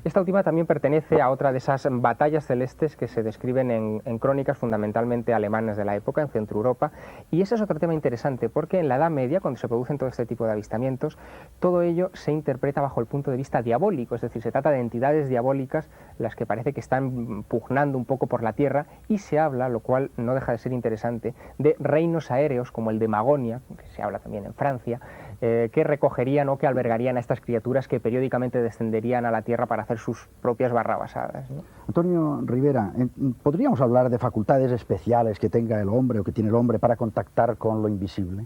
Esta última también pertenece a otra de esas batallas celestes que se describen en crónicas fundamentalmente alemanas de la época, en Centro Europa, y ese es otro tema interesante porque en la Edad Media, cuando se producen todo este tipo de avistamientos, todo ello se interpreta bajo el punto de vista diabólico, es decir, se trata de entidades diabólicas las que parece que están pugnando un poco por la Tierra y se habla, lo cual no deja de ser interesante, de reinos aéreos como el de Magonia, que se habla también en Francia, que recogerían o que albergarían a estas criaturas que periódicamente descenderían a la Tierra para hacer sus propias barrabasadas, ¿no? Antonio Rivera, ¿podríamos hablar de facultades especiales que tenga el hombre o que tiene el hombre para contactar con lo invisible?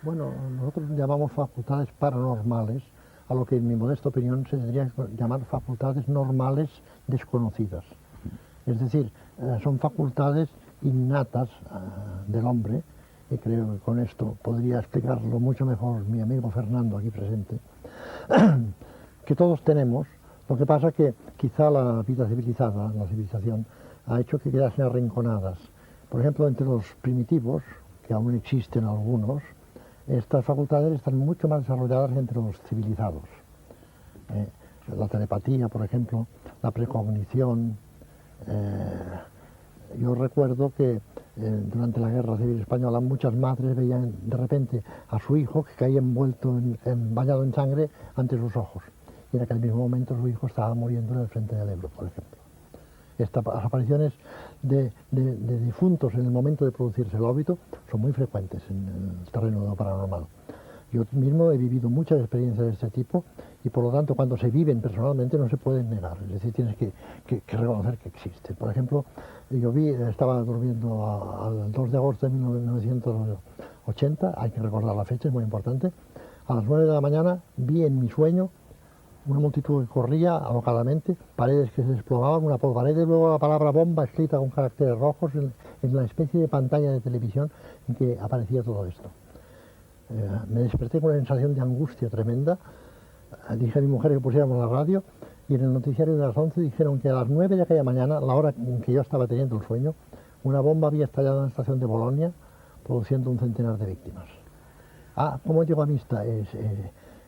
Bueno, nosotros llamamos facultades paranormales a lo que en mi modesta opinión se tendría que llamar facultades normales desconocidas. Es decir, son facultades innatas del hombre, y creo que con esto podría explicarlo mucho mejor mi amigo Fernando aquí presente, que todos tenemos. Lo que pasa es que quizá la vida civilizada, la civilización, ha hecho que quedasen arrinconadas. Por ejemplo, entre los primitivos, que aún existen algunos, estas facultades están mucho más desarrolladas que entre los civilizados. La telepatía, por ejemplo, la precognición. Yo recuerdo que durante la Guerra Civil Española muchas madres veían de repente a su hijo que caía envuelto, bañado en sangre ante sus ojos. Y en aquel mismo momento su hijo estaba muriendo en el frente del Ebro, por ejemplo. Las apariciones de difuntos en el momento de producirse el óbito son muy frecuentes en el terreno de lo paranormal. Yo mismo he vivido muchas experiencias de este tipo y por lo tanto cuando se viven personalmente no se pueden negar, es decir, tienes que reconocer que existen. Por ejemplo, yo estaba durmiendo el 2 de agosto de 1980, hay que recordar la fecha, es muy importante, a las 9 de la mañana vi en mi sueño una multitud que corría alocadamente, paredes que se desplomaban, una por pared, y luego la palabra bomba escrita con caracteres rojos en la especie de pantalla de televisión en que aparecía todo esto. Me desperté con una sensación de angustia tremenda, dije a mi mujer que pusiéramos la radio y en el noticiario de las 11 dijeron que a las 9 de aquella mañana, la hora en que yo estaba teniendo el sueño, una bomba había estallado en la estación de Bolonia produciendo un centenar de víctimas. ¿Cómo llegó a mí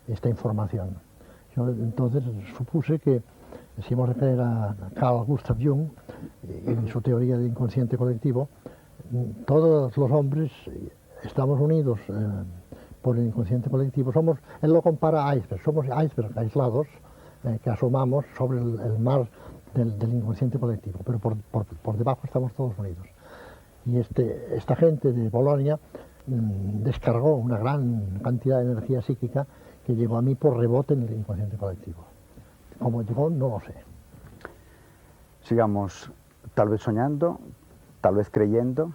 esta información? Yo entonces supuse que si hemos de creer a Carl Gustav Jung en su teoría de inconsciente colectivo, todos los hombres estamos unidos por el inconsciente colectivo. Él lo compara a icebergs, somos icebergs aislados que asomamos sobre el mar del inconsciente colectivo, pero por debajo estamos todos unidos. Y esta gente de Bolonia descargó una gran cantidad de energía psíquica que llegó a mí por rebote en el inconsciente colectivo. Cómo llegó, no lo sé. Sigamos tal vez soñando, tal vez creyendo,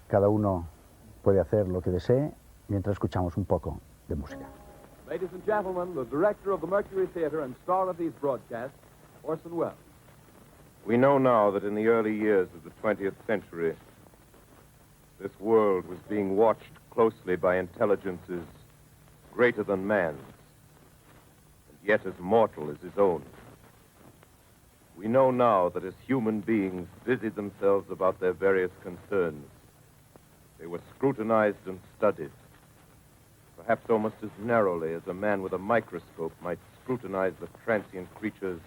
cada uno puede hacer lo que desee mientras escuchamos un poco de música. Ladies and gentlemen, the director of the Mercury Theatre and star of these broadcasts, Orson Welles. We know now that in the early years of the 20th century, this world was being watched closely by intelligences greater than man's, and yet as mortal as his own. We know now that as human beings busied themselves about their various concerns, they were scrutinized and studied, perhaps almost as narrowly as a man with a microscope might scrutinize the transient creatures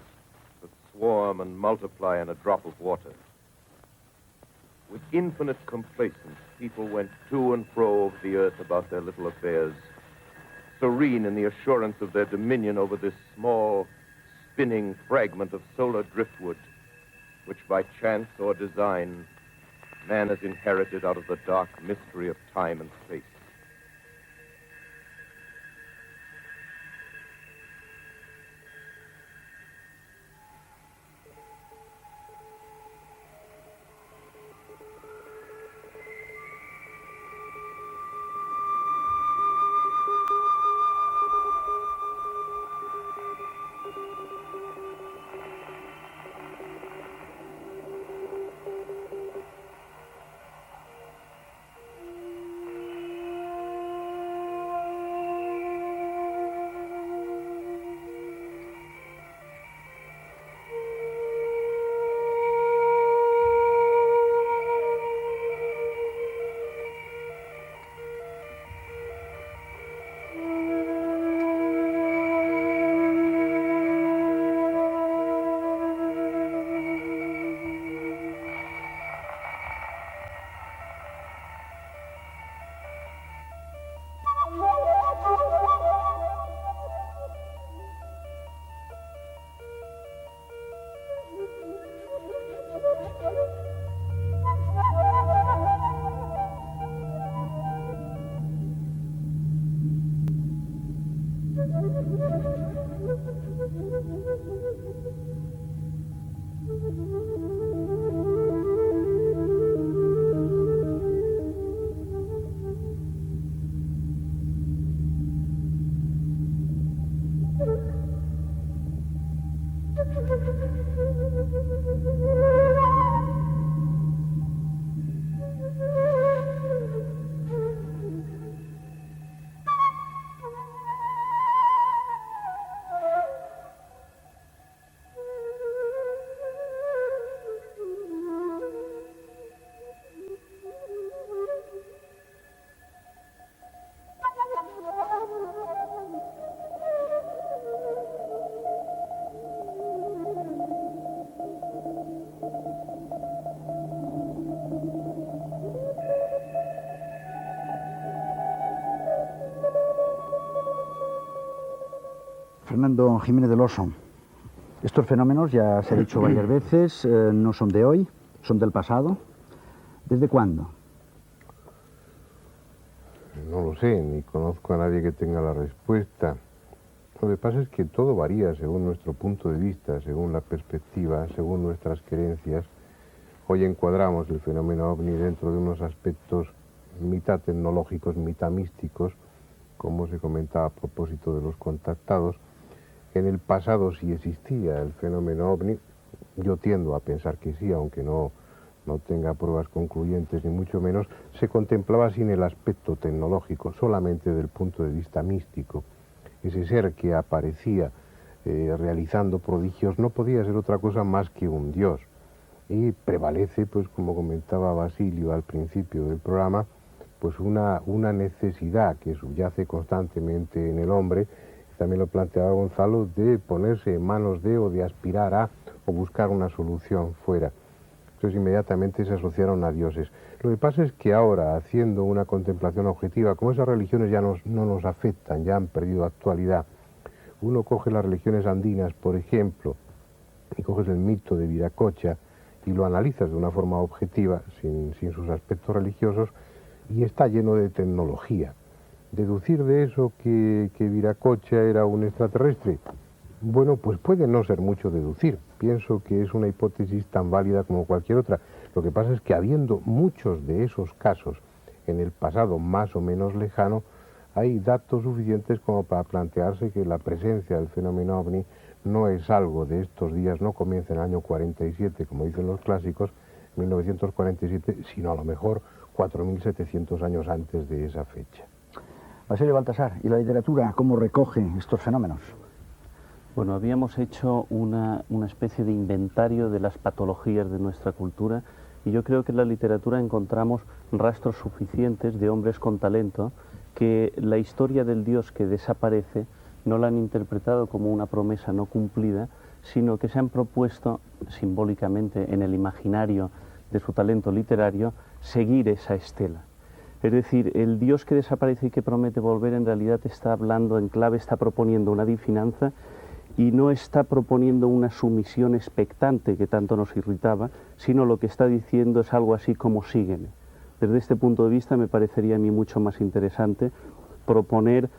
that swarm and multiply in a drop of water. With infinite complacence, people went to and fro over the earth about their little affairs, serene in the assurance of their dominion over this small, spinning fragment of solar driftwood, which by chance or design, man has inherited out of the dark mystery of time and space. Fernando Jiménez del Oso, estos fenómenos, ya se ha dicho varias veces, no son de hoy, son del pasado. ¿Desde cuándo? No lo sé, ni conozco a nadie que tenga la respuesta. Lo que pasa es que todo varía según nuestro punto de vista, según la perspectiva, según nuestras creencias. Hoy encuadramos el fenómeno ovni dentro de unos aspectos mitad tecnológicos, mitad místicos, como se comentaba a propósito de los contactados. En el pasado sí existía el fenómeno ovni, yo tiendo a pensar que sí, aunque no tenga pruebas concluyentes ni mucho menos, se contemplaba sin el aspecto tecnológico, solamente desde el punto de vista místico. Ese ser que aparecía realizando prodigios no podía ser otra cosa más que un dios. Y prevalece, pues como comentaba Basilio al principio del programa, pues una necesidad que subyace constantemente en el hombre, también lo planteaba Gonzalo, de ponerse en manos de o de aspirar a o buscar una solución fuera. Entonces inmediatamente se asociaron a dioses. Lo que pasa es que ahora, haciendo una contemplación objetiva, como esas religiones ya no nos afectan, ya han perdido actualidad, uno coge las religiones andinas, por ejemplo, y coges el mito de Viracocha y lo analizas de una forma objetiva, sin sus aspectos religiosos, y está lleno de tecnología. Deducir de eso que Viracocha era un extraterrestre, bueno, pues puede no ser mucho deducir. Pienso que es una hipótesis tan válida como cualquier otra. Lo que pasa es que habiendo muchos de esos casos en el pasado más o menos lejano, hay datos suficientes como para plantearse que la presencia del fenómeno ovni no es algo de estos días, no comienza en el año 47, como dicen los clásicos, 1947, sino a lo mejor 4.700 años antes de esa fecha. Basilio Baltasar, ¿y la literatura cómo recoge estos fenómenos? Bueno, habíamos hecho una especie de inventario de las patologías de nuestra cultura y yo creo que en la literatura encontramos rastros suficientes de hombres con talento que la historia del Dios que desaparece no la han interpretado como una promesa no cumplida, sino que se han propuesto simbólicamente en el imaginario de su talento literario seguir esa estela. Es decir, el Dios que desaparece y que promete volver en realidad está hablando en clave, está proponiendo una adivinanza y no está proponiendo una sumisión expectante que tanto nos irritaba, sino lo que está diciendo es algo así como sígueme. Desde este punto de vista me parecería a mí mucho más interesante proponer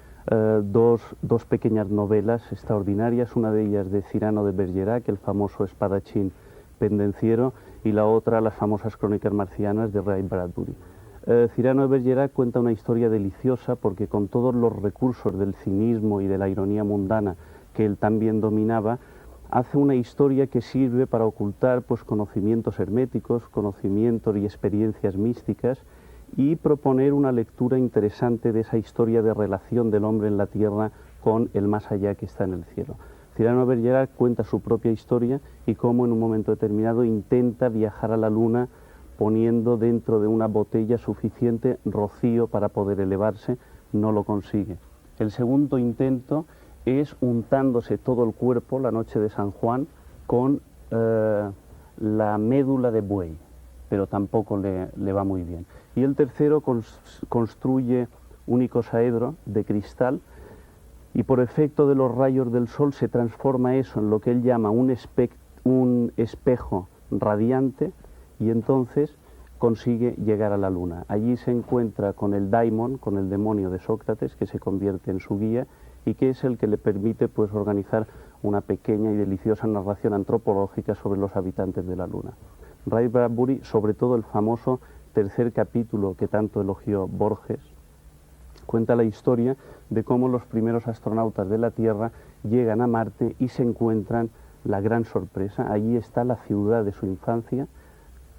dos pequeñas novelas extraordinarias, una de ellas de Cyrano de Bergerac, el famoso espadachín pendenciero, y la otra, las famosas crónicas marcianas de Ray Bradbury. Cyrano de Bergerac cuenta una historia deliciosa porque con todos los recursos del cinismo y de la ironía mundana que él también dominaba, hace una historia que sirve para ocultar pues, conocimientos herméticos, conocimientos y experiencias místicas y proponer una lectura interesante de esa historia de relación del hombre en la tierra con el más allá que está en el cielo. Cyrano de Bergerac cuenta su propia historia y cómo en un momento determinado intenta viajar a la luna poniendo dentro de una botella suficiente rocío para poder elevarse, no lo consigue. El segundo intento es untándose todo el cuerpo la noche de San Juan con la médula de buey, pero tampoco le va muy bien. Y el tercero construye un icosaedro de cristal y por efecto de los rayos del sol se transforma eso en lo que él llama un espejo radiante y entonces consigue llegar a la luna. Allí se encuentra con el daimon, con el demonio de Sócrates, que se convierte en su guía y que es el que le permite pues organizar una pequeña y deliciosa narración antropológica sobre los habitantes de la Luna. Ray Bradbury, sobre todo el famoso tercer capítulo que tanto elogió Borges, cuenta la historia de cómo los primeros astronautas de la Tierra llegan a Marte y se encuentran la gran sorpresa. Allí está la ciudad de su infancia,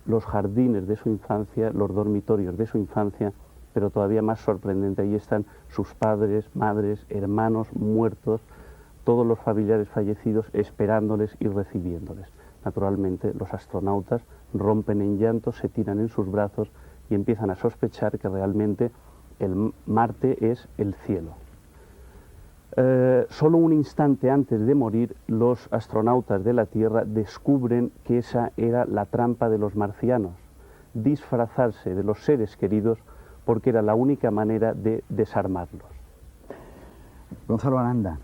los jardines de su infancia, los dormitorios de su infancia, pero todavía más sorprendente, allí están sus padres, madres, hermanos muertos, todos los familiares fallecidos esperándoles y recibiéndoles. Naturalmente, los astronautas rompen en llanto, se tiran en sus brazos y empiezan a sospechar que realmente el Marte es el cielo. Solo un instante antes de morir, los astronautas de la Tierra descubren que esa era la trampa de los marcianos, disfrazarse de los seres queridos porque era la única manera de desarmarlos. Gonzalo Aranda,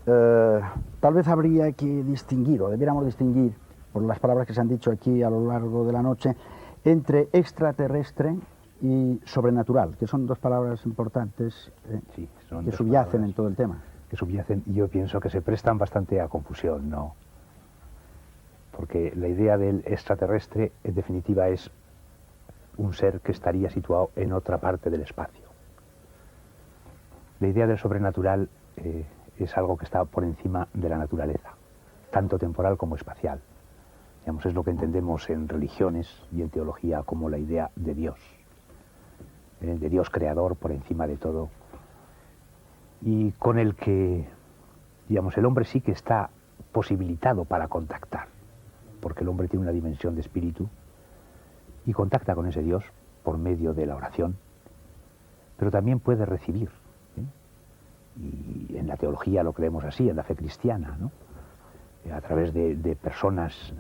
tal vez habría que distinguir, o debiéramos distinguir, por las palabras que se han dicho aquí a lo largo de la noche, entre extraterrestre y sobrenatural, que son dos palabras importantes sí, son que dos subyacen palabras en todo el tema. Que subyacen, y yo pienso que se prestan bastante a confusión, ¿no? Porque la idea del extraterrestre, en definitiva, es un ser que estaría situado en otra parte del espacio. La idea del sobrenatural es algo que está por encima de la naturaleza, tanto temporal como espacial. Digamos, es lo que entendemos en religiones y en teología como la idea de Dios creador por encima de todo, y con el que, digamos, el hombre sí que está posibilitado para contactar, porque el hombre tiene una dimensión de espíritu y contacta con ese Dios por medio de la oración, pero también puede recibir, y en la teología lo creemos así, en la fe cristiana, ¿no? A través de personas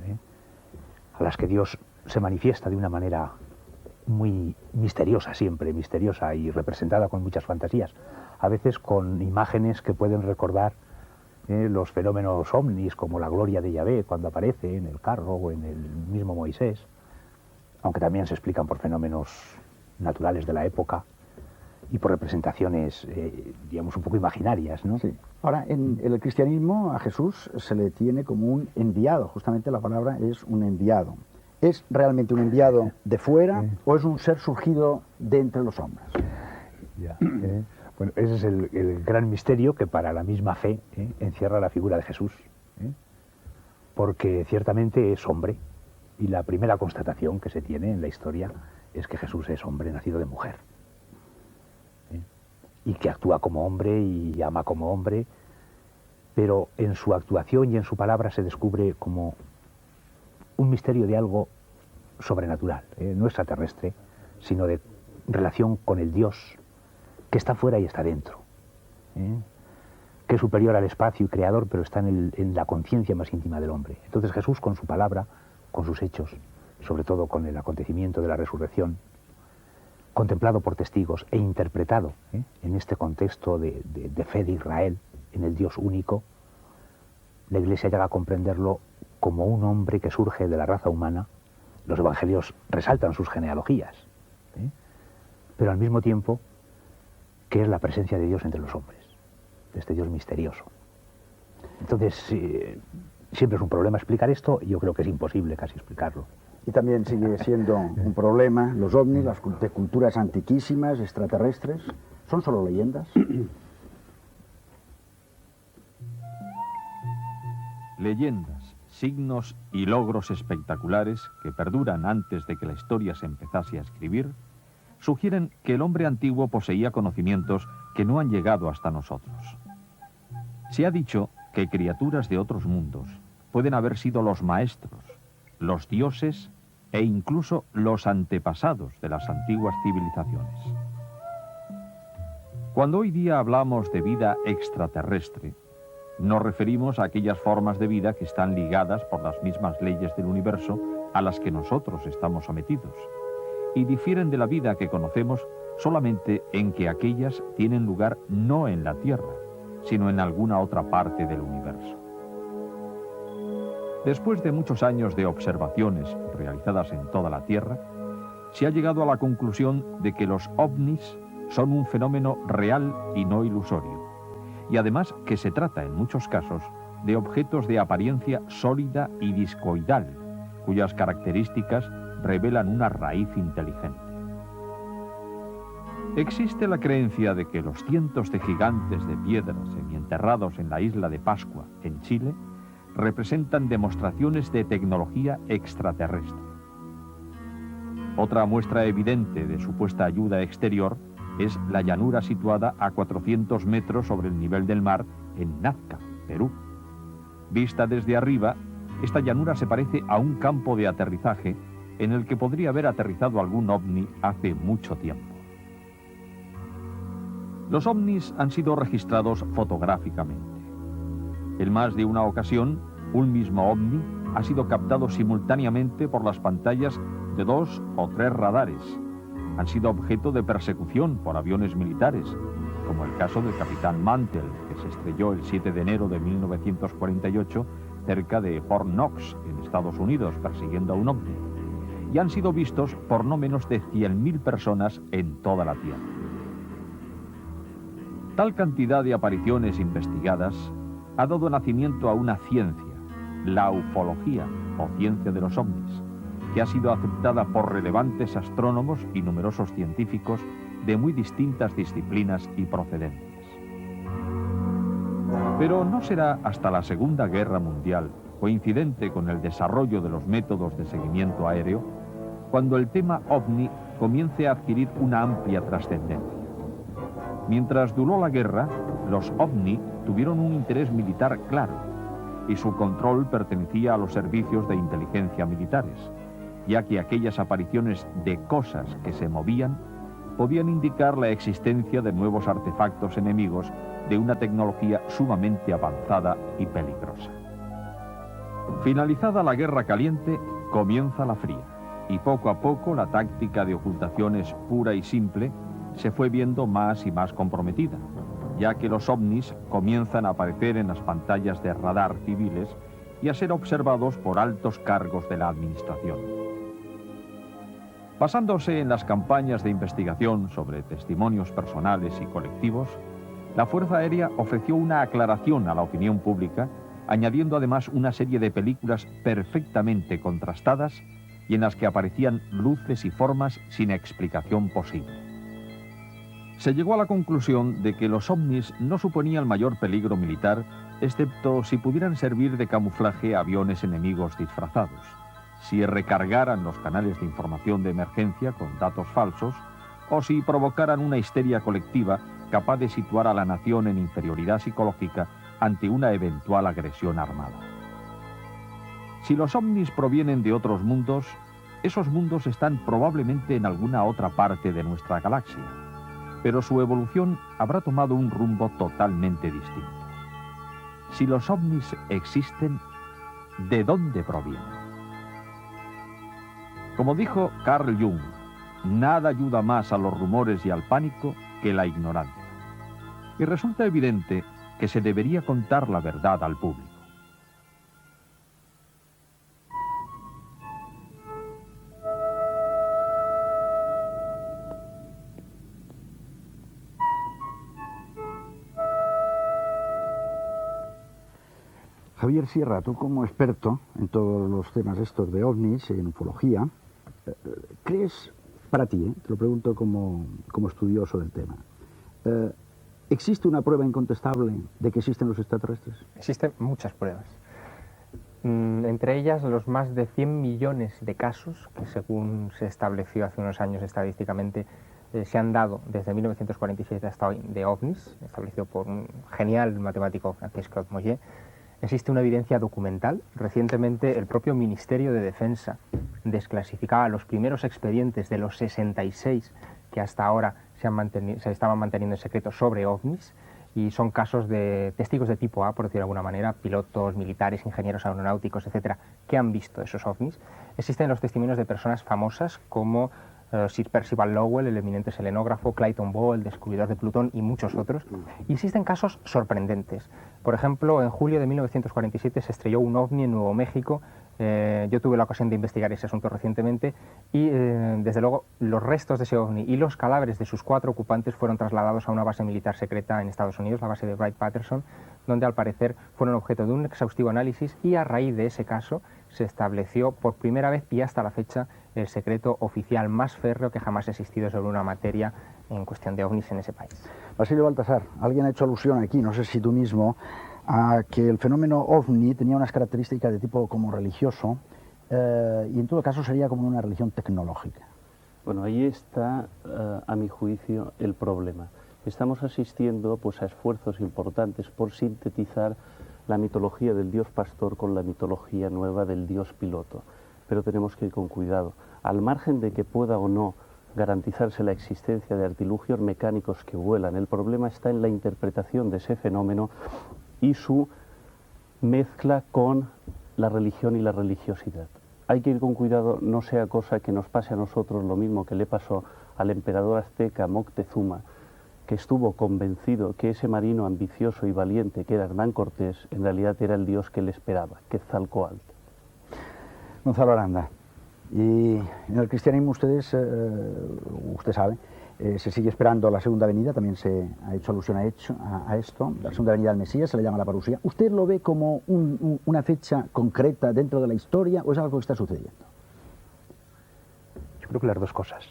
a las que Dios se manifiesta de una manera muy misteriosa, siempre misteriosa y representada con muchas fantasías, a veces con imágenes que pueden recordar los fenómenos ovnis, como la gloria de Yahvé cuando aparece en el carro o en el mismo Moisés, aunque también se explican por fenómenos naturales de la época y por representaciones, digamos, un poco imaginarias, ¿no? Sí. Ahora, en el cristianismo a Jesús se le tiene como un enviado, justamente la palabra es un enviado. ¿Es realmente un enviado de fuera o es un ser surgido de entre los hombres? Ya, bueno, ese es el gran misterio que para la misma fe encierra la figura de Jesús, porque ciertamente es hombre, y la primera constatación que se tiene en la historia es que Jesús es hombre nacido de mujer, y que actúa como hombre y ama como hombre, pero en su actuación y en su palabra se descubre como un misterio de algo sobrenatural, no extraterrestre, sino de relación con el Dios que está fuera y está dentro, que es superior al espacio y creador, pero está en la conciencia más íntima del hombre. Entonces Jesús, con su palabra, con sus hechos, sobre todo con el acontecimiento de la resurrección, contemplado por testigos e interpretado en este contexto de fe de Israel, en el Dios único, la Iglesia llega a comprenderlo como un hombre que surge de la raza humana. Los evangelios resaltan sus genealogías, pero al mismo tiempo que es la presencia de Dios entre los hombres, de este Dios misterioso. Entonces, siempre es un problema explicar esto, y yo creo que es imposible casi explicarlo. Y también sigue siendo un problema los ovnis, las culturas antiquísimas, extraterrestres, ¿son solo leyendas? Leyendas, signos y logros espectaculares que perduran antes de que la historia se empezase a escribir, sugieren que el hombre antiguo poseía conocimientos que no han llegado hasta nosotros. Se ha dicho que criaturas de otros mundos pueden haber sido los maestros, los dioses e incluso los antepasados de las antiguas civilizaciones. Cuando hoy día hablamos de vida extraterrestre, nos referimos a aquellas formas de vida que están ligadas por las mismas leyes del universo a las que nosotros estamos sometidos, y difieren de la vida que conocemos solamente en que aquellas tienen lugar no en la Tierra, sino en alguna otra parte del universo. Después de muchos años de observaciones realizadas en toda la Tierra, se ha llegado a la conclusión de que los ovnis son un fenómeno real y no ilusorio, y además que se trata en muchos casos de objetos de apariencia sólida y discoidal, cuyas características revelan una raíz inteligente. Existe la creencia de que los cientos de gigantes de piedra semienterrados en la isla de Pascua, en Chile, representan demostraciones de tecnología extraterrestre. Otra muestra evidente de supuesta ayuda exterior es la llanura situada a 400 metros sobre el nivel del mar en Nazca, Perú. Vista desde arriba, esta llanura se parece a un campo de aterrizaje en el que podría haber aterrizado algún ovni hace mucho tiempo. Los ovnis han sido registrados fotográficamente. En más de una ocasión, un mismo ovni ha sido captado simultáneamente por las pantallas de 2 o 3 radares. Han sido objeto de persecución por aviones militares, como el caso del capitán Mantell, que se estrelló el 7 de enero de 1948 cerca de Fort Knox, en Estados Unidos, persiguiendo a un ovni. Y han sido vistos por no menos de 100.000 personas en toda la Tierra. Tal cantidad de apariciones investigadas ha dado nacimiento a una ciencia, la ufología, o ciencia de los ovnis, que ha sido aceptada por relevantes astrónomos y numerosos científicos de muy distintas disciplinas y procedencias. Pero no será hasta la Segunda Guerra Mundial, coincidente con el desarrollo de los métodos de seguimiento aéreo, cuando el tema ovni comience a adquirir una amplia trascendencia. Mientras duró la guerra, los ovni tuvieron un interés militar claro, y su control pertenecía a los servicios de inteligencia militares, ya que aquellas apariciones de cosas que se movían podían indicar la existencia de nuevos artefactos enemigos de una tecnología sumamente avanzada y peligrosa. Finalizada la Guerra Caliente, comienza la Fría, y poco a poco la táctica de ocultaciones pura y simple se fue viendo más y más comprometida, ya que los ovnis comienzan a aparecer en las pantallas de radar civiles y a ser observados por altos cargos de la administración. Basándose en las campañas de investigación sobre testimonios personales y colectivos, la Fuerza Aérea ofreció una aclaración a la opinión pública, añadiendo además una serie de películas perfectamente contrastadas y en las que aparecían luces y formas sin explicación posible. Se llegó a la conclusión de que los ovnis no suponían mayor peligro militar, excepto si pudieran servir de camuflaje a aviones enemigos disfrazados, si recargaran los canales de información de emergencia con datos falsos, o si provocaran una histeria colectiva capaz de situar a la nación en inferioridad psicológica ante una eventual agresión armada. Si los ovnis provienen de otros mundos, esos mundos están probablemente en alguna otra parte de nuestra galaxia, pero su evolución habrá tomado un rumbo totalmente distinto. Si los ovnis existen, ¿de dónde provienen? Como dijo Carl Jung, nada ayuda más a los rumores y al pánico que la ignorancia. Y resulta evidente que se debería contar la verdad al público. Javier Sierra, tú como experto en todos los temas estos de ovnis, en ufología, ¿crees, para ti, te lo pregunto como estudioso del tema, ¿existe una prueba incontestable de que existen los extraterrestres? Existen muchas pruebas. Entre ellas los más de 100 millones de casos que, según se estableció hace unos años estadísticamente, se han dado desde 1947 hasta hoy de ovnis, establecido por un genial matemático francés, Claude Mollet. Existe una evidencia documental. Recientemente el propio Ministerio de Defensa desclasificaba los primeros expedientes de los 66 que hasta ahora se estaban manteniendo en secreto sobre ovnis, y son casos de testigos de tipo A, por decirlo de alguna manera, pilotos militares, ingenieros aeronáuticos, etcétera, que han visto esos ovnis. Existen los testimonios de personas famosas como Sir Percival Lowell, el eminente selenógrafo, Clayton Bow, el descubridor de Plutón, y muchos otros. Y existen casos sorprendentes. Por ejemplo, en julio de 1947 se estrelló un ovni en Nuevo México Yo tuve la ocasión de investigar ese asunto recientemente y, desde luego, los restos de ese ovni y los cadáveres de sus 4 ocupantes fueron trasladados a una base militar secreta en Estados Unidos, la base de Wright-Patterson, donde al parecer fueron objeto de un exhaustivo análisis y a raíz de ese caso se estableció por primera vez y hasta la fecha el secreto oficial más férreo que jamás ha existido sobre una materia en cuestión de ovnis en ese país. Basilio Baltasar, alguien ha hecho alusión aquí, no sé si tú mismo, a que el fenómeno ovni tenía unas características de tipo como religioso y en todo caso sería como una religión tecnológica. Bueno, ahí está, a mi juicio, el problema. Estamos asistiendo pues, a esfuerzos importantes por sintetizar la mitología del dios pastor con la mitología nueva del dios piloto. Pero tenemos que ir con cuidado. Al margen de que pueda o no garantizarse la existencia de artilugios mecánicos que vuelan, el problema está en la interpretación de ese fenómeno y su mezcla con la religión y la religiosidad. Hay que ir con cuidado, no sea cosa que nos pase a nosotros lo mismo que le pasó al emperador azteca Moctezuma, que estuvo convencido que ese marino ambicioso y valiente que era Hernán Cortés, en realidad era el dios que le esperaba, Quetzalcóatl. Gonzalo Aranda, y en el cristianismo usted sabe, se sigue esperando la segunda venida, también se ha hecho alusión a esto, la segunda venida del Mesías, se le llama la parusía. ¿Usted lo ve como una fecha concreta dentro de la historia o es algo que está sucediendo? Yo creo que las dos cosas.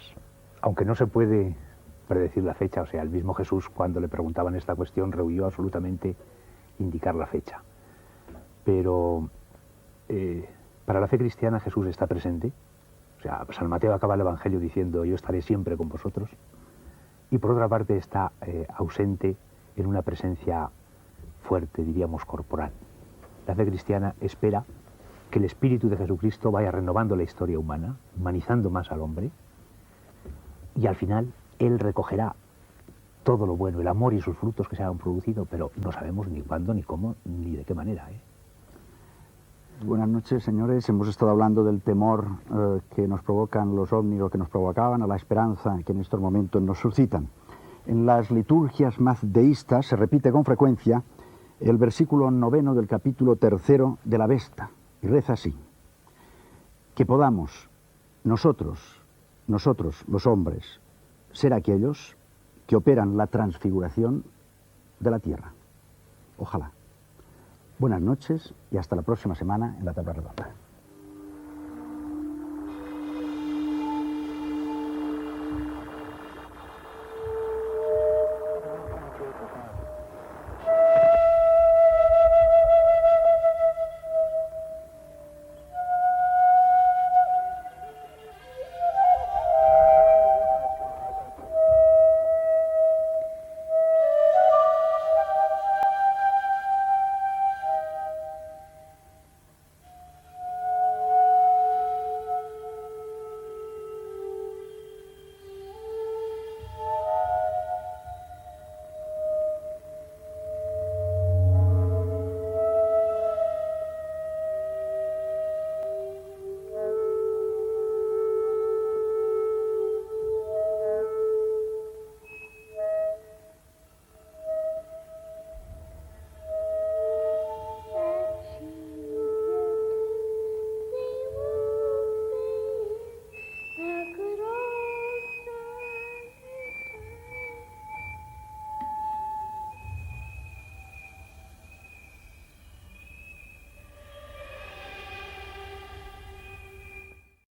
Aunque no se puede predecir la fecha, o sea, el mismo Jesús cuando le preguntaban esta cuestión rehuyó absolutamente indicar la fecha. Pero para la fe cristiana Jesús está presente. O sea, San Mateo acaba el Evangelio diciendo yo estaré siempre con vosotros. Y por otra parte está ausente en una presencia fuerte, diríamos, corporal. La fe cristiana espera que el Espíritu de Jesucristo vaya renovando la historia humana, humanizando más al hombre, y al final Él recogerá todo lo bueno, el amor y sus frutos que se han producido, pero no sabemos ni cuándo, ni cómo, ni de qué manera. Buenas noches, señores. Hemos estado hablando del temor que nos provocan los ovnis o que nos provocaban, a la esperanza que en estos momentos nos suscitan. En las liturgias más deístas se repite con frecuencia el versículo 9 del capítulo 3 de la Vesta, y reza así: que podamos nosotros los hombres, ser aquellos que operan la transfiguración de la tierra. Ojalá. Buenas noches y hasta la próxima semana en la Tabla Redonda.